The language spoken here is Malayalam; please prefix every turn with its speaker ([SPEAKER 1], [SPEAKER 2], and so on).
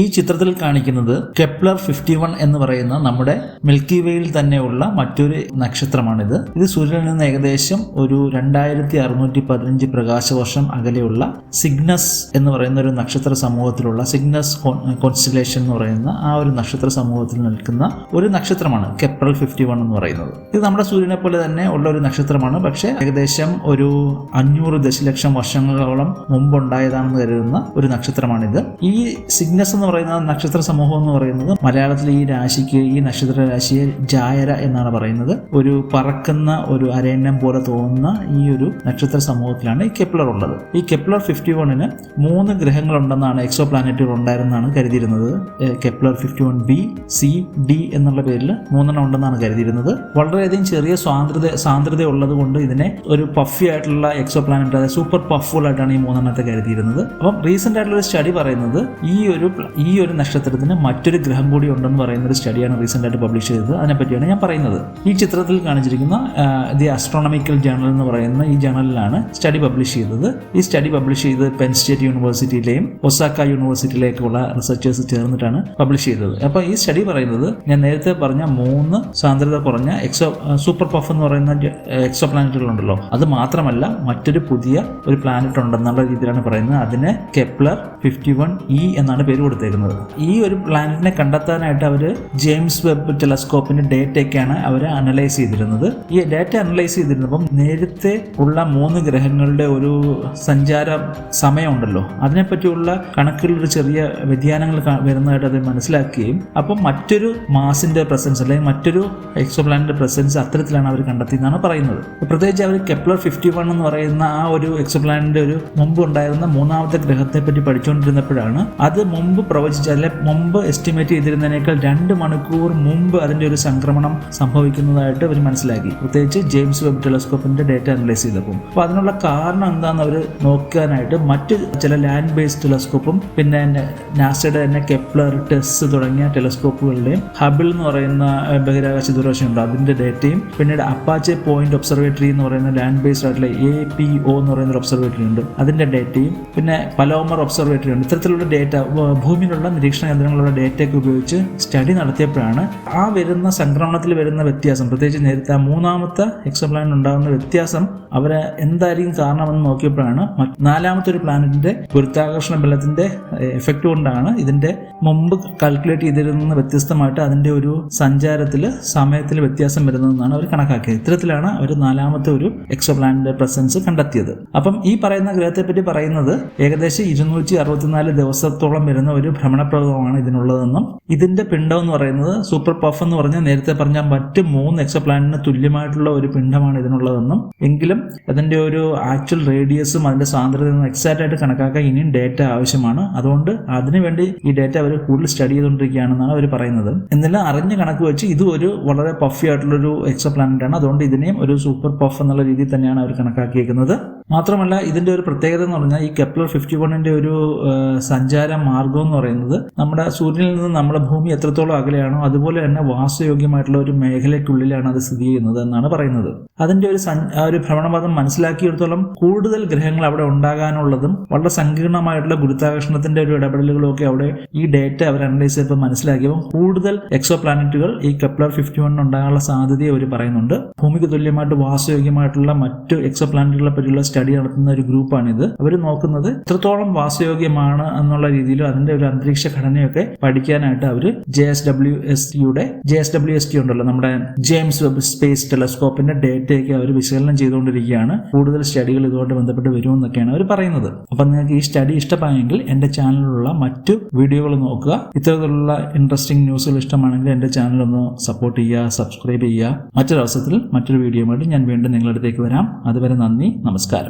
[SPEAKER 1] ഈ ചിത്രത്തിൽ കാണിക്കുന്നത് കെപ്ലർ 51 എന്ന് പറയുന്ന നമ്മുടെ മിൽക്കി വേയിൽ തന്നെയുള്ള മറ്റൊരു നക്ഷത്രമാണിത്. ഇത് സൂര്യനിൽ നിന്ന് ഏകദേശം ഒരു 2615 പ്രകാശവർഷം അകലെയുള്ള സിഗ്നസ് എന്ന് പറയുന്ന ഒരു നക്ഷത്ര സമൂഹത്തിലുള്ള സിഗ്നസ് കോൺസ്റ്റലേഷൻ എന്ന് പറയുന്ന ആ ഒരു നക്ഷത്ര സമൂഹത്തിൽ നിൽക്കുന്ന ഒരു നക്ഷത്രമാണ് കെപ്ലർ 51 എന്ന് പറയുന്നത്. ഇത് നമ്മുടെ സൂര്യനെ പോലെ തന്നെ ഉള്ള ഒരു നക്ഷത്രമാണ്. പക്ഷേ ഏകദേശം ഒരു 500 ദശലക്ഷം വർഷങ്ങളോളം മുമ്പുണ്ടായതാണെന്ന് കരുതുന്ന ഒരു നക്ഷത്രമാണിത്. ഈ സിഗ്നസ് എന്ന് പറയുന്ന നക്ഷത്ര സമൂഹം എന്ന് പറയുന്നത് മലയാളത്തിൽ ഈ നക്ഷത്ര രാശിയെ ജായര എന്നാണ് പറയുന്നത്. ഒരു പറക്കുന്ന ഒരു അരയന്നം പോലെ തോന്നുന്ന ഈ ഒരു നക്ഷത്ര സമൂഹത്തിലാണ് ഈ കെപ്ലർ ഉള്ളത്. ഈ കെപ്ലർ 51-ന് 3 ഗ്രഹങ്ങളുണ്ടെന്നാണ്, എക്സോ പ്ലാനറ്റുകൾ ഉണ്ടായിരുന്നാണ് കരുതിയിരുന്നത്. കെപ്ലർ 51b, C, D എന്നുള്ള പേരിൽ 3 ഉണ്ടെന്നാണ് കരുതിയിരുന്നത്. വളരെയധികം ചെറിയ സാന്ദ്രത ഉള്ളത് കൊണ്ട് ഇതിനെ ഒരു പഫി ആയിട്ടുള്ള എക്സോ പ്ലാനറ്റ്, അതായത് സൂപ്പർ പഫുൾ ആയിട്ടാണ് ഈ 3 കരുതിയിരുന്നത്. അപ്പം റീസെന്റ് ആയിട്ടുള്ള ഒരു സ്റ്റഡി പറയുന്നത് ഈ ഒരു നക്ഷത്രത്തിന് മറ്റൊരു ഗ്രഹം കൂടി ഉണ്ടെന്ന് പറയുന്ന ഒരു സ്റ്റഡിയാണ് റീസെന്റ് ആയിട്ട് പബ്ലിഷ് ചെയ്തത്. അതിനെപ്പറ്റിയാണ് ഞാൻ പറയുന്നത്. ഈ ചിത്രത്തിൽ കാണിച്ചിരിക്കുന്ന ദി ആസ്ട്രോണമിക്കൽ ജേണൽ എന്ന് പറയുന്ന ഈ ജേണലിലാണ് സ്റ്റഡി പബ്ലിഷ് ചെയ്തത്. ഈ സ്റ്റഡി പബ്ലിഷ് ചെയ്ത് പെൻ സ്റ്റേറ്റ് യൂണിവേഴ്സിറ്റിയിലെയും ഒസാക്ക യൂണിവേഴ്സിറ്റിയിലേക്കുള്ള റിസർച്ചേഴ്സ് ചേർന്നിട്ടാണ് പബ്ലിഷ് ചെയ്തത്. അപ്പോൾ ഈ സ്റ്റഡി പറയുന്നത് ഞാൻ നേരത്തെ പറഞ്ഞ 3 സാന്ദ്രത കുറഞ്ഞ സൂപ്പർ പഫ് എന്ന് പറയുന്ന എക്സോ പ്ലാനറ്റുകളുണ്ടല്ലോ, അത് മാത്രമല്ല മറ്റൊരു പുതിയ ഒരു പ്ലാനറ്റ് ഉണ്ടെന്നുള്ള രീതിയിലാണ് പറയുന്നത്. അതിനെ കെപ്ലർ 51e എന്നാണ് പേര് കൊടുത്തേക്കുന്നത്. ഈ ഒരു പ്ലാനറ്റിനെ കണ്ടെത്താനായിട്ട് അവർ ജെയിംസ് വെബ് ടെലസ്കോപ്പിന്റെ ഡേറ്റയൊക്കെയാണ് അവർ അനലൈസ് ചെയ്തിരുന്നത്. ഈ ഡേറ്റ അനലൈസ് ചെയ്തിരുന്നപ്പം നേരത്തെ ഉള്ള 3 ഗ്രഹങ്ങളുടെ ഒരു സഞ്ചാര സമയമുണ്ടല്ലോ, അതിനെപ്പറ്റിയുള്ള കണക്കുകളിലൊരു ചെറിയ വ്യതിയാനങ്ങൾ വരുന്നതായിട്ട് അത് മനസ്സിലാക്കുകയും അപ്പം മറ്റൊരു മാസിന്റെ പ്രസൻസ് അല്ലെങ്കിൽ മറ്റൊരു എക്സോ പ്ലാനറ്റിന്റെ പ്രസൻസ് അത്തരത്തിലാണ് അവർ കണ്ടെത്തിയെന്നാണ് പറയുന്നത്. പ്രത്യേകിച്ച് അവർ കെപ്ലർ 51 എന്ന് പറയുന്ന ആ ഒരു എക്സോ പ്ലാനറ്റിന്റെ ഒരു മുമ്പ് ഉണ്ടായിരുന്ന 3ാമത്തെ ഗ്രഹത്തെ പറ്റി പഠിച്ചുകൊണ്ടിരുന്നപ്പോഴാണ് അത് മുമ്പ് പ്രവചിച്ച മുമ്പ് എസ്റ്റിമേറ്റ് ചെയ്തിരുന്നതിനേക്കാൾ 2 മണിക്കൂർ മുമ്പ് അതിന്റെ ഒരു സംക്രമണം സംഭവിക്കുന്നതായിട്ട് അവർ മനസ്സിലാക്കി. പ്രത്യേകിച്ച് ജെയിംസ് വെബ് ടെലസ്കോപ്പിന്റെ ഡേറ്റ അനലൈസ് ചെയ്തപ്പോൾ. അപ്പോൾ അതിനുള്ള കാരണം എന്താണെന്ന് അവർ നോക്കാനായിട്ട് മറ്റ് ചില ലാൻഡ് ബേസ്ഡ് ടെലസ്കോപ്പും പിന്നെ നാസയുടെ തന്നെ കെപ്ലർ, ടെസ് തുടങ്ങിയ ടെലസ്കോപ്പുകളുടെയും ഹബിൾ എന്ന് പറയുന്ന ബഹിരാകാശ ദൂരദർശനുണ്ട്, അതിന്റെ ഡേറ്റയും പിന്നീട് അപ്പാച്ചെ പോയിന്റ് ഒബ്സർവേറ്ററി എന്ന് പറയുന്ന ലാൻഡ് ബേസ്ഡ് ആയിട്ടുള്ള APO എന്ന് പറയുന്ന ഒരു ഒബ്സർവേറ്ററി ഉണ്ട്, അതിന്റെ ഡേറ്റയും പിന്നെ പലോമർ ഒബ്സർവേറ്ററി ഉണ്ട്. ഇത്തരത്തിലുള്ള ഡേറ്റ, ഭൂമിയിലുള്ള നിരീക്ഷണ കേന്ദ്രങ്ങളുടെ ഡേറ്റയൊക്കെ ഉപയോഗിച്ച് സ്റ്റഡി നടത്തിയപ്പോഴാണ് ആ വരുന്ന സംക്രമണത്തിൽ വരുന്ന വ്യത്യാസം, പ്രത്യേകിച്ച് നേരത്തെ 3ാമത്തെ എക്സോ പ്ലാനറ്റ് ഉണ്ടാകുന്ന വ്യത്യാസം അവരെ എന്തായിരിക്കും കാരണമെന്ന് നോക്കിയപ്പോഴാണ് 4ാമത്തെ ഒരു പ്ലാനറ്റിന്റെ ഗുരുത്വാകർഷണ ബലത്തിന്റെ എഫക്റ്റ് കൊണ്ടാണ് ഇതിന്റെ മുമ്പ് കാൽക്കുലേറ്റ് ചെയ്തിരുന്ന വ്യത്യസ്തമായിട്ട് അതിന്റെ ഒരു സഞ്ചാരത്തിൽ സമയത്തിൽ വ്യത്യാസം വരുന്നതെന്നാണ് അവർ കണക്കാക്കിയത്. ഇത്തരത്തിലാണ് അവർ 4ാമത്തെ ഒരു എക്സോ പ്ലാനറ്റിന്റെ പ്രസൻസ് കണ്ടെത്തിയത്. അപ്പം ഈ പറയുന്ന ഗ്രഹത്തെ പറ്റി പറയുന്നത് ഏകദേശം 264 ദിവസത്തോളം വരുന്ന ഒരു ഭ്രമണപ്രദമാണ് ഇതിനുള്ളതെന്നും ഇതിന്റെ പിണ്ഡം എന്ന് പറയുന്നത് സൂപ്പർ പഫ് എന്ന് പറഞ്ഞാൽ നേരത്തെ പറഞ്ഞ മറ്റ് 3 എക്സോ പ്ലാനറ്റിന് തുല്യമായിട്ടുള്ള ഒരു പിണ്ഡമാണ് ഇതിനുള്ളതെന്നും, എങ്കിലും അതിന്റെ ഒരു ആക്ച്വൽ റേഡിയസും അതിന്റെ സാന്ദ്രതയും എക്സാക്റ്റ് ആയിട്ട് കണക്കാക്കാൻ ഇനിയും ഡേറ്റ ആവശ്യമാണ്. അതുകൊണ്ട് അതിനുവേണ്ടി ഈ ഡേറ്റ അവർ കൂടുതൽ സ്റ്റഡി ചെയ്തുകൊണ്ടിരിക്കുകയാണെന്നാണ് അവർ പറയുന്നത്. എന്നാലും അറിഞ്ഞ കണക്ക് വെച്ച് ഇത് ഒരു വളരെ പഫി ആയിട്ടുള്ളൊരു എക്സോ പ്ലാനറ്റ് ആണ്. അതുകൊണ്ട് ഇതിനെയും ഒരു സൂപ്പർ പഫ് എന്നുള്ള രീതിയിൽ തന്നെയാണ് അവർ കണക്കാക്കിയേക്കുന്നത്. മാത്രമല്ല ഇതിന്റെ ഒരു പ്രത്യേകത എന്ന് പറഞ്ഞാൽ ഈ കെപ്ലർ 51ന്റെ ഒരു സഞ്ചാര മാർഗം എന്ന് പറയുന്നത് നമ്മുടെ സൂര്യനിൽ നിന്ന് നമ്മുടെ ഭൂമി എത്രത്തോളം അകലെയാണോ അതുപോലെ തന്നെ വാസയോഗ്യമായിട്ടുള്ള ഒരു മേഖലയ്ക്കുള്ളിലാണ് അത് സ്ഥിതി ചെയ്യുന്നത് എന്നാണ് പറയുന്നത്. അതിന്റെ ഒരു ഭ്രമണപഥം മനസ്സിലാക്കിയെടുത്തോളം കൂടുതൽ ഗ്രഹങ്ങൾ അവിടെ ഉണ്ടാകാനുള്ളതും വളരെ സങ്കീർണമായിട്ടുള്ള ഗുരുത്വാകർഷണത്തിന്റെ ഒരു ഇടപെടലുകളും ഒക്കെ അവിടെ ഈ ഡേറ്റ അവർ അനലൈസ് ചെയ്തപ്പോൾ മനസ്സിലാക്കിയപ്പോൾ കൂടുതൽ എക്സോ പ്ലാനറ്റുകൾ ഈ കെപ്ലർ 51 ഉണ്ടാകാനുള്ള സാധ്യതയെ അവർ പറയുന്നുണ്ട്. ഭൂമിക്ക് തുല്യമായിട്ട് വാസയോഗ്യമായിട്ടുള്ള മറ്റു എക്സോ പ്ലാനറ്റുകളെ പറ്റിയുള്ള സ്റ്റഡി നടത്തുന്ന ഒരു ഗ്രൂപ്പാണിത്. അവർ നോക്കുന്നത് എത്രത്തോളം വാസയോഗ്യമാണ് എന്നുള്ള രീതിയിലും അതിന്റെ ഒരു അന്തരീക്ഷ ഘടനയൊക്കെ പഠിക്കാനായിട്ട് അവർ JSWST ഉണ്ടല്ലോ, നമ്മുടെ ജെയിംസ് വെബ് സ്പേസ് ടെലസ്കോപ്പിന്റെ ഡേറ്റയൊക്കെ അവർ വിശകലനം ചെയ്തുകൊണ്ടിരിക്കുകയാണ്. കൂടുതൽ സ്റ്റഡികൾ ഇതുകൊണ്ട് ബന്ധപ്പെട്ട് വരുമെന്നൊക്കെയാണ് അവർ പറയുന്നത്. അപ്പം നിങ്ങൾക്ക് ഈ സ്റ്റഡി ഇഷ്ടമായെങ്കിൽ എൻ്റെ ചാനലിലുള്ള മറ്റു വീഡിയോകൾ നോക്കുക. ഇത്തരത്തിലുള്ള ഇൻട്രസ്റ്റിംഗ് ന്യൂസുകൾ ഇഷ്ടമാണെങ്കിൽ എൻ്റെ ചാനൽ ഒന്ന് സപ്പോർട്ട് ചെയ്യുക, സബ്സ്ക്രൈബ് ചെയ്യുക. മറ്റൊരു അവസരത്തിൽ മറ്റൊരു വീഡിയോയുമായിട്ട് ഞാൻ വീണ്ടും നിങ്ങളുടെ അടുത്തേക്ക് വരാം. അതുവരെ നന്ദി, നമസ്കാരം.